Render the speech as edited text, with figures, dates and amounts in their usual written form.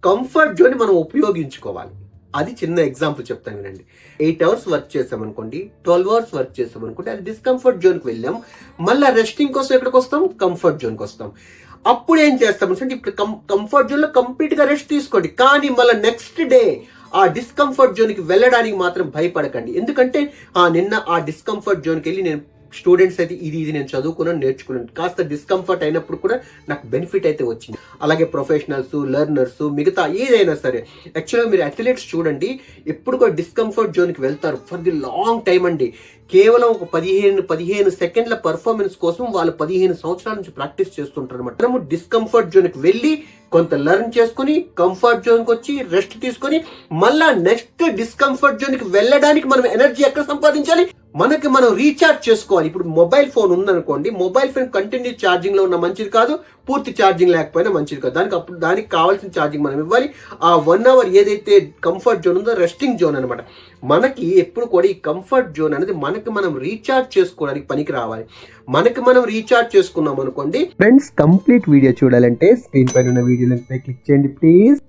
Comfort zone మనం ఉపయోగించుకోవాలి. అది చిన్న ఎగ్జాంపుల్ చెప్తాను వినండి. 8 అవర్స్ వర్క్ చేసామనుకోండి, 12 అవర్స్ వర్క్ చేసామనుకోండి, అది డిస్కంఫర్ట్ జోన్కి వెళ్ళాం. మళ్ళీ రెస్టింగ్ కోసం ఎక్కడికి వస్తాం? కంఫర్ట్ జోన్కి వస్తాం. అప్పుడు ఏం చేస్తాం అంటే ఇప్పుడు కంఫర్ట్ జోన్లో కంప్లీట్గా రెస్ట్ తీసుకోండి, కానీ మళ్ళీ నెక్స్ట్ డే ఆ డిస్కంఫర్ట్ జోన్కి వెళ్ళడానికి మాత్రం భయపడకండి. ఎందుకంటే నిన్న ఆ డిస్కంఫర్ట్ జోన్కి వెళ్ళి నేను స్టూడెంట్స్ అయితే ఇది నేను చదువుకున్నాను, నేర్చుకున్నాను, కాస్త డిస్కంఫర్ట్ అయినప్పుడు కూడా నాకు బెనిఫిట్ అయితే వచ్చింది. అలాగే ప్రొఫెషనల్స్, లెర్నర్స్, మిగతా ఏదైనా సరే, యాక్చువల్గా మీరు అథ్లెట్స్ చూడండి, ఎప్పుడు కూడా డిస్కంఫర్ట్ జోన్కి వెళ్తారు ఫర్ ది లాంగ్ టైం అండి. కేవలం ఒక 15 సెకండ్ల పర్ఫార్మెన్స్ కోసం వాళ్ళు 15 సంవత్సరాల నుంచి ప్రాక్టీస్ చేస్తుంటారు అనమాట. మనము డిస్కంఫర్ట్ జోన్కి వెళ్ళి కొంత లెర్న్ చేసుకుని కంఫర్ట్ జోన్కి వచ్చి రెస్ట్ తీసుకొని మళ్ళా నెక్స్ట్ డిస్కంఫర్ట్ జోన్కి వెళ్ళడానికి మనం ఎనర్జీ ఎక్కడ సంపాదించాలి? మనకి మనం రీఛార్జ్ చేసుకోవాలి. ఇప్పుడు మొబైల్ ఫోన్ ఉందనుకోండి, మొబైల్ ఫోన్ కంటిన్యూ ఛార్జింగ్ లో ఉన్న మంచిది కాదు, పూర్తి ఛార్జింగ్ లేకపోయినా మంచిది కాదు. దానికి కావాల్సిన ఛార్జింగ్ మనం ఇవ్వాలి. ఆ 1 అవర్ ఏదైతే కంఫర్ట్ జోన్ ఉందో రెస్టింగ్ జోన్ అనమాట. మనకి ఎప్పుడు కూడా ఈ కంఫర్ట్ జోన్ అనేది మనకి మనం రీఛార్జ్ చేసుకోవడానికి పనికి రావాలి. మనకి మనం రీఛార్జ్ చేసుకున్నాం అనుకోండి. ఫ్రెండ్స్, కంప్లీట్ వీడియో చూడాలంటే స్క్రీన్ పైన ఉన్న వీడియో లింక్ పై క్లిక్ చేయండి ప్లీజ్.